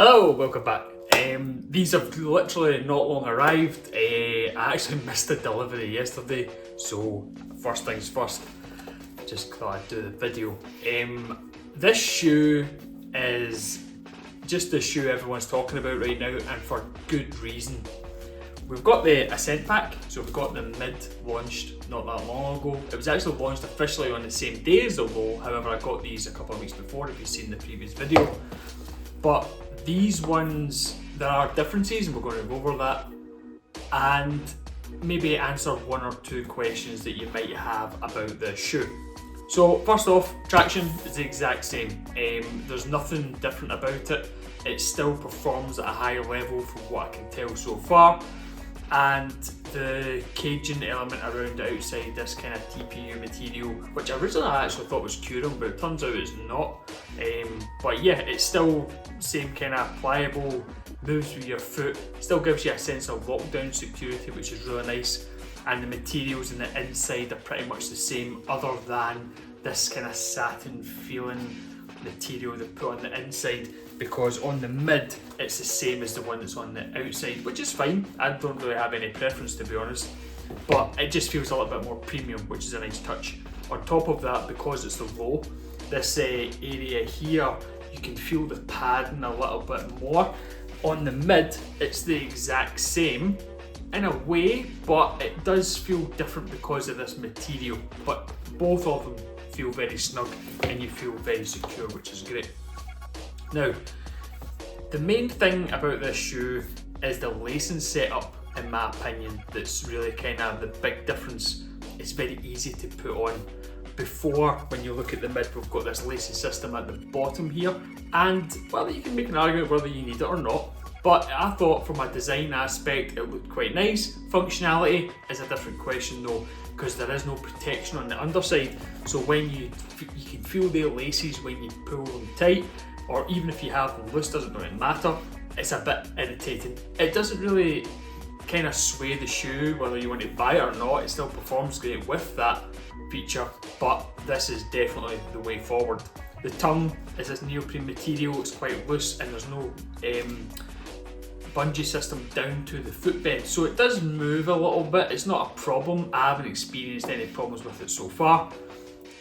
Hello, welcome back. These have literally not long arrived. I actually missed the delivery yesterday, so first things first, just thought I'd do the video. This shoe is just the shoe everyone's talking about right now, and for good reason. We've got the Ascent pack, so we've got the mid launched not that long ago. It was actually launched officially on the same day as the low, however I got these a couple of weeks before if you've seen the previous video. But these ones, there are differences and we're going to go over that and maybe answer one or two questions that you might have about the shoe. So first off, traction is the exact same. There's nothing different about it. It still performs at a high level from what I can tell so far. And the caging element around the outside, this kind of TPU material, which originally I actually thought was curing, but it turns out it's not. But yeah, it's still same kind of pliable, moves with your foot, still gives you a sense of lockdown security, which is really nice. And the materials in the inside are pretty much the same, other than this kind of satin feeling material they put on the inside, because on the mid it's the same as the one that's on the outside, which is fine. I don't really have any preference, to be honest, but it just feels a little bit more premium, which is a nice touch. On top of that, because it's the low, this area here, you can feel the padding a little bit more. On the mid, it's the exact same in a way, but it does feel different because of this material. But both of them feel very snug and you feel very secure, which is great. Now, the main thing about this shoe is the lacing setup, in my opinion, that's really kind of the big difference. It's very easy to put on. Before, when you look at the mid, we've got this lacing system at the bottom here, and well, you can make an argument whether you need it or not, but I thought from a design aspect it looked quite nice. Functionality is a different question though, because there is no protection on the underside, so when you can feel the laces when you pull them tight, or even if you have them loose, doesn't really matter. It's a bit irritating. It doesn't really kind of sway the shoe whether you want to buy it or not. It still performs great with that feature, but this is definitely the way forward. The tongue is this neoprene material, it's quite loose, and there's no bungee system down to the footbed, so it does move a little bit. It's not a problem. I haven't experienced any problems with it so far,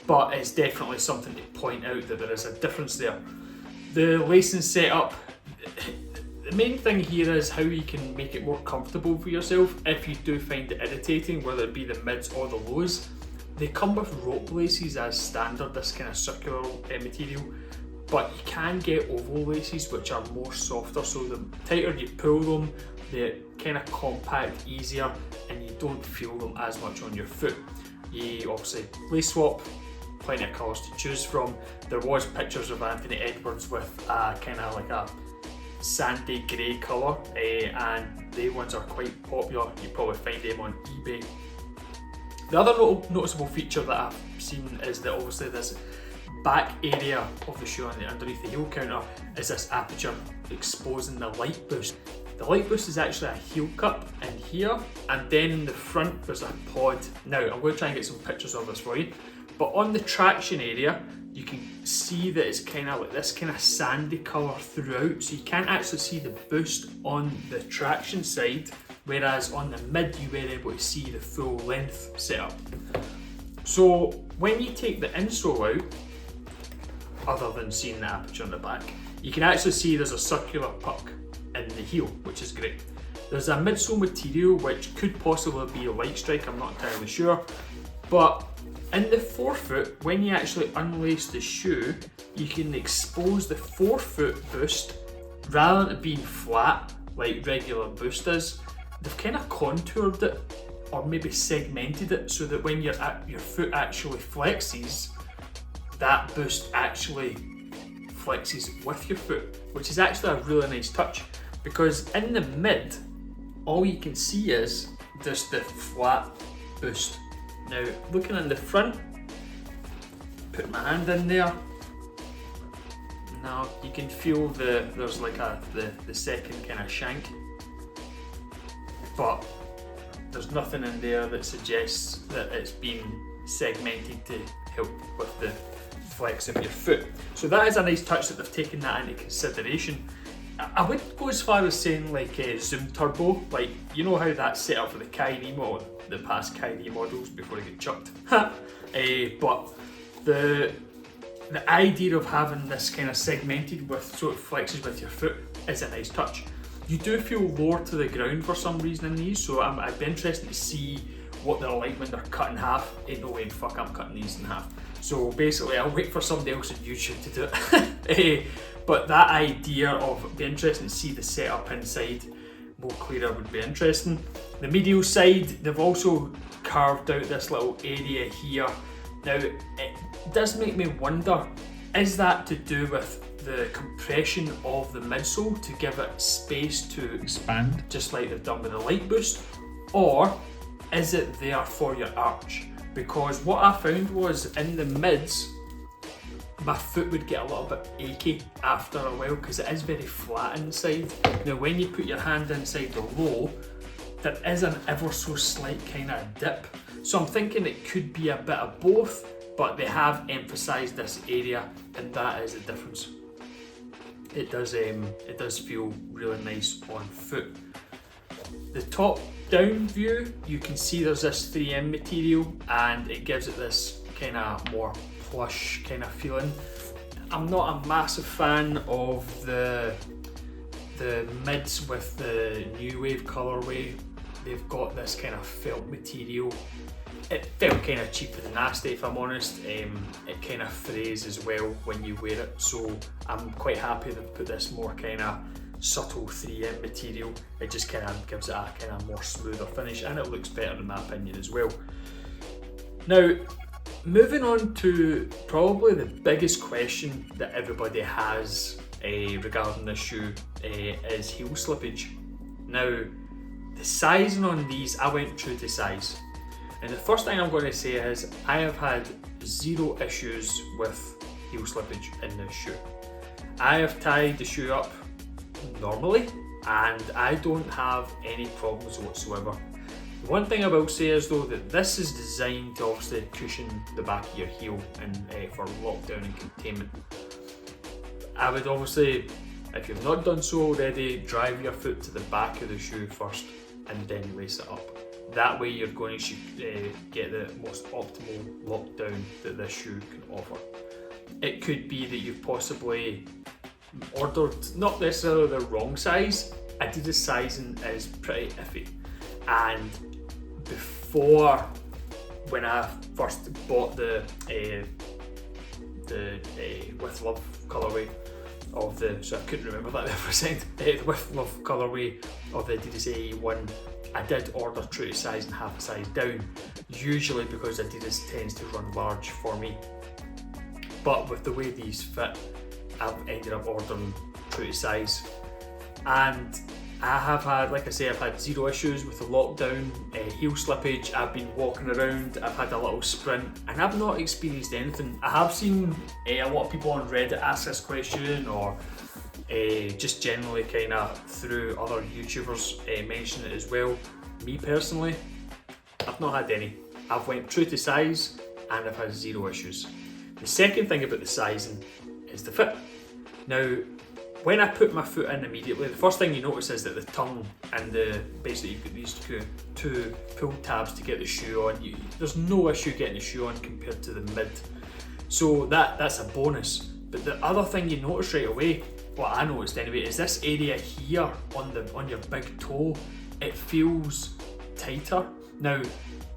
but it's definitely something to point out that there is a difference there. The lacing setup, the main thing here is how you can make it more comfortable for yourself if you do find it irritating, whether it be the mids or the lows. They come with rope laces as standard, this kind of circular material, but you can get oval laces which are more softer, so the tighter you pull them, they're kind of compact, easier, and you don't feel them as much on your foot. You obviously lace swap, plenty of colours to choose from. There was pictures of Anthony Edwards with kind of like a sandy grey colour, and they ones are quite popular. You probably find them on eBay. The other noticeable feature that I've seen is that obviously this back area of the shoe underneath the heel counter is this aperture exposing the light boost. The light boost is actually a heel cup in here, and then in the front there's a pod. Now I'm going to try and get some pictures of this for you, but on the traction area you can see that it's kind of like this kind of sandy colour throughout, so you can't actually see the boost on the traction side, whereas on the mid you were able to see the full length setup. So when you take the insole out, other than seeing the aperture on the back, you can actually see there's a circular puck in the heel, which is great. There's a midsole material which could possibly be a light strike, I'm not entirely sure, but in the forefoot, when you actually unlace the shoe, you can expose the forefoot boost rather than it being flat like regular boost is. They've kind of contoured it or maybe segmented it so that when your foot actually flexes, that boost actually flexes with your foot, which is actually a really nice touch, because in the mid, all you can see is just the flat boost. Now, looking in the front, put my hand in there. Now you can feel there's like the second kind of shank, but there's nothing in there that suggests that it's been segmented to help with the flex of your foot. So that is a nice touch that they've taken that into consideration. I would go as far as saying like Zoom Turbo, like you know how that's set up for the Kyrie mod, the past Kyrie models before they get chucked. But the idea of having this kind of segmented with so it flexes with your foot is a nice touch. You do feel lower to the ground for some reason in these, so I'd be interested to see what they're like when they're cut in half. Ain't no way in fuck I'm cutting these in half. So basically I'll wait for somebody else on YouTube to do it. But that idea of be interesting to see the setup inside more clearer would be interesting. The medial side, they've also carved out this little area here. Now it does make me wonder, is that to do with the compression of the midsole to give it space to expand, just like they've done with the light boost, or is it there for your arch? Because what I found was in the mids, my foot would get a little bit achy after a while because it is very flat inside. Now when you put your hand inside the low, there is an ever so slight kind of dip. So I'm thinking it could be a bit of both, but they have emphasised this area and that is the difference. It does feel really nice on foot. The top down view, you can see there's this 3M material and it gives it this kind of more plush kind of feeling. I'm not a massive fan of the mids with the New Wave colourway. They've got this kind of felt material. It felt kind of cheap and nasty if I'm honest. It kind of frays as well when you wear it, so I'm quite happy they've put this more kind of subtle 3M material. It just kind of gives it a kind of more smoother finish and it looks better in my opinion as well. Now moving on to probably the biggest question that everybody has regarding this shoe is heel slippage. Now the sizing on these, I went true to size. And the first thing I'm going to say is I have had zero issues with heel slippage in this shoe. I have tied the shoe up normally and I don't have any problems whatsoever. The one thing I will say is though that this is designed to obviously cushion the back of your heel and for lockdown and containment. I would obviously, if you've not done so already, drive your foot to the back of the shoe first and then lace it up. That way you're going to get the most optimal lockdown that this shoe can offer. It could be that you've possibly ordered not necessarily the wrong size. Adidas sizing is pretty iffy, and before, when I first bought the With Love colourway of the, so I couldn't remember that there for a second, the With Love colourway of the Adidas AE 1, I did order true to size and half a size down, usually because Adidas tends to run large for me. But with the way these fit, I've ended up ordering true to size. And I have had, like I say, I've had zero issues with the lockdown, heel slippage. I've been walking around, I've had a little sprint, and I've not experienced anything. I have seen a lot of people on Reddit ask this question, or just generally kind of through other YouTubers mention it as well. Me personally, I've not had any. I've went true to size and I've had zero issues. The second thing about the sizing is the fit. Now, when I put my foot in immediately, the first thing you notice is that the tongue and basically you've got these two pull tabs to get the shoe on. There's no issue getting the shoe on compared to the mid. So that's a bonus. But the other thing you notice right away, what I noticed anyway, is this area here on your big toe, it feels tighter. Now,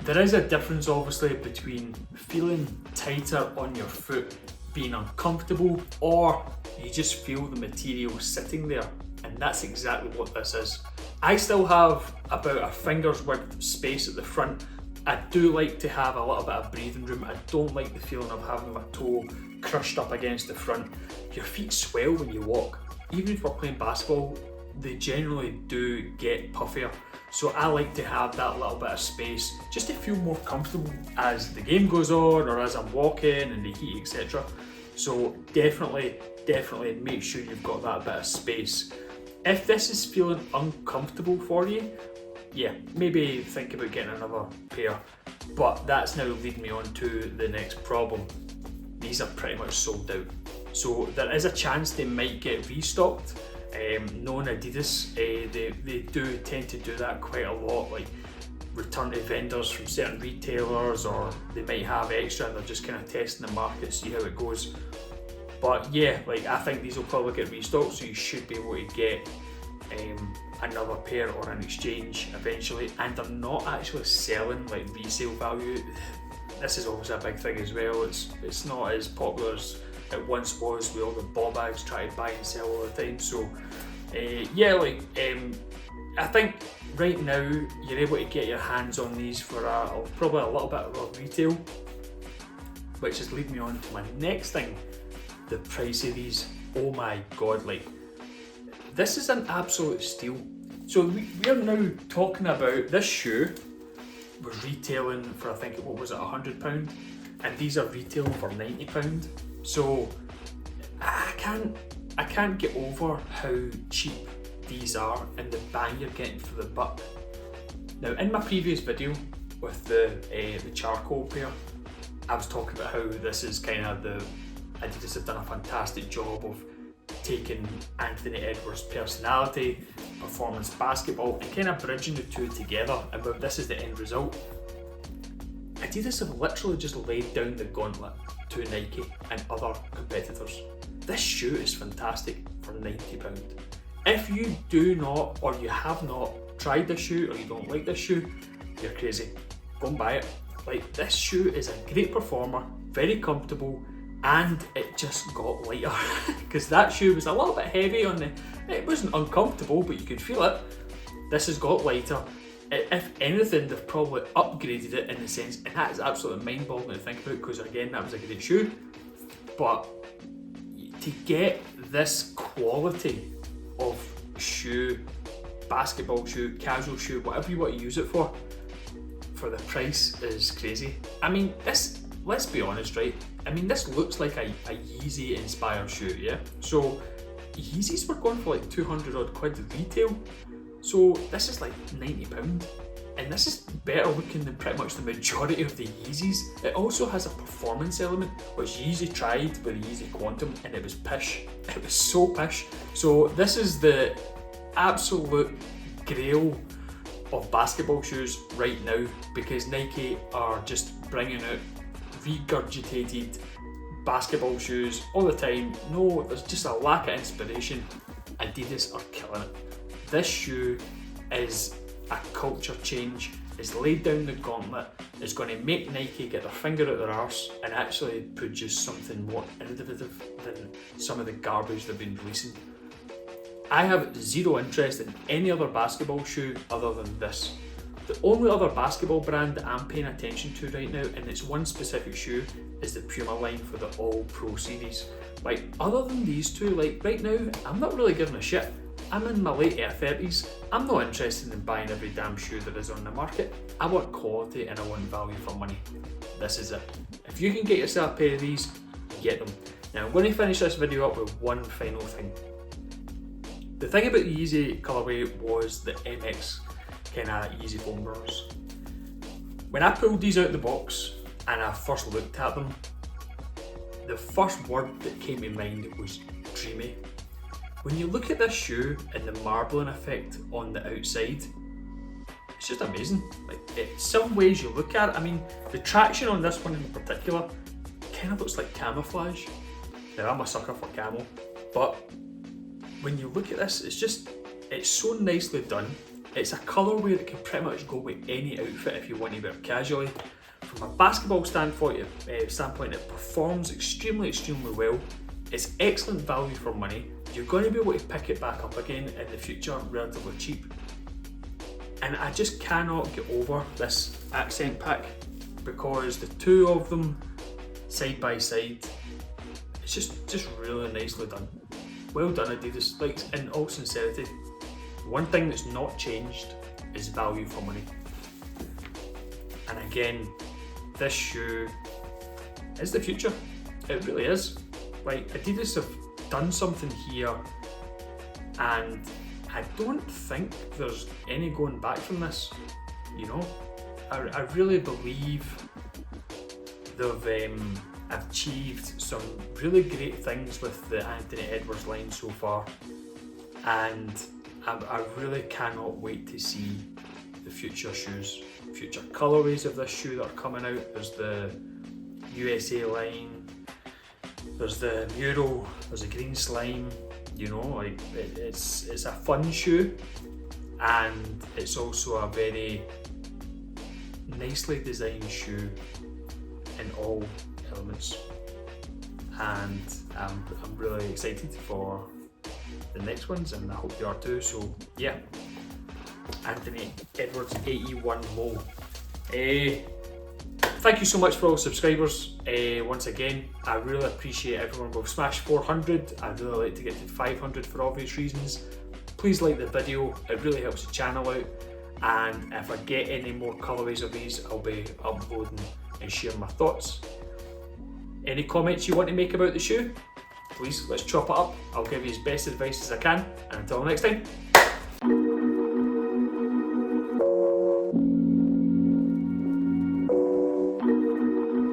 there is a difference obviously between feeling tighter on your foot being uncomfortable, or you just feel the material sitting there, and that's exactly what this is. I still have about a finger's width space at the front. I do like to have a little bit of breathing room. I don't like the feeling of having my toe crushed up against the front. Your feet swell when you walk. Even if we're playing basketball, they generally do get puffier. So I like to have that little bit of space just to feel more comfortable as the game goes on or as I'm walking and the heat, etc. So definitely make sure you've got that bit of space. If this is feeling uncomfortable for you, yeah, maybe think about getting another pair. But that's now leading me on to the next problem. These are pretty much sold out. So there is a chance they might get restocked. Knowing Adidas, they do tend to do that quite a lot, like return to vendors from certain retailers, or they might have extra and they're just kind of testing the market, see how it goes. But yeah, like I think these will probably get restocked, so you should be able to get another pair or an exchange eventually, and they're not actually selling like resale value. This is obviously a big thing as well. It's not as popular as it once was with all the ball bags trying to buy and sell all the time. So yeah, like I think right now you're able to get your hands on these for probably a little bit of retail, which is leading me on to my next thing, the price of these. Oh my god, like this is an absolute steal. So we are now talking about this shoe was retailing for, I think, what was it, £100, and these are retailing for £90. So I can't get over how cheap these are and the bang you're getting for the buck. Now, in my previous video with the charcoal pair, I was talking about how this is kind of Adidas have done a fantastic job of taking Anthony Edwards' personality, performance basketball, and kind of bridging the two together, and this is the end result. Adidas have literally just laid down the gauntlet to Nike and other competitors. This shoe is fantastic for £90. If you do not, or you have not tried this shoe, or you don't like this shoe, you're crazy. Go and buy it. Like, this shoe is a great performer, very comfortable, and it just got lighter because that shoe was a little bit heavy on it wasn't uncomfortable, but you could feel it. This has got lighter. If anything, they've probably upgraded it in the sense, and that is absolutely mind-boggling to think about, because again, that was a great shoe. But to get this quality of shoe, basketball shoe, casual shoe, whatever you want to use it for the price is crazy. I mean, this, let's be honest, right? I mean, this looks like a Yeezy inspired shoe, yeah? So Yeezys were going for like 200 odd quid retail. So this is like £90, and this is better looking than pretty much the majority of the Yeezys. It also has a performance element, which Yeezy tried with the Yeezy Quantum, and it was pish. It was so pish. So this is the absolute grail of basketball shoes right now, because Nike are just bringing out regurgitated basketball shoes all the time. No, there's just a lack of inspiration. Adidas are killing it. This shoe is a culture change. It's laid down the gauntlet. It's going to make Nike get their finger out their arse and actually produce something more innovative than some of the garbage they've been releasing. I have zero interest in any other basketball shoe other than this. The only other basketball brand that I'm paying attention to right now, and it's one specific shoe, is the Puma line for the All Pro series. Like, other than these two, like right now, I'm not really giving a shit. I'm in my late 30s. I'm not interested in buying every damn shoe there is on the market. I want quality and I want value for money. This is it. If you can get yourself a pair of these, get them. Now I'm going to finish this video up with one final thing. The thing about the Yeezy colourway was the MX kind of Yeezy bombers. When I pulled these out of the box and I first looked at them, the first word that came to mind was dreamy. When you look at this shoe and the marbling effect on the outside, it's just amazing. Like, in some ways you look at it, I mean, the traction on this one in particular kind of looks like camouflage. Now, I'm a sucker for camo, but when you look at this, it's so nicely done. It's a colourway that can pretty much go with any outfit if you want to wear it casually. From a basketball standpoint, it performs extremely well. It's excellent value for money. You're going to be able to pick it back up again in the future relatively cheap. And I just cannot get over this accent pack, because the two of them side by side, it's just really nicely done. Well done, Adidas. Like, in all sincerity, one thing that's not changed is value for money. And again, this shoe is the future. It really is. Like, Adidas have done something here, and I don't think there's any going back from this. You know, I really believe they've achieved some really great things with the Anthony Edwards line so far, and I really cannot wait to see the future shoes, future colourways of this shoe that are coming out. There's the USA line, there's the mural, there's a green slime, you know, like it's a fun shoe, and it's also a very nicely designed shoe in all elements, and I'm really excited for the next ones, and I hope you are too. So yeah, Anthony Edwards AE1 Low. Thank you so much for all the subscribers. Once again, I really appreciate everyone. We've smashed 400. I'd really like to get to 500 for obvious reasons. Please like the video, it really helps the channel out, and if I get any more colourways of these, I'll be uploading and sharing my thoughts. Any comments you want to make about the shoe? Please, let's chop it up. I'll give you as best advice as I can, and until next time,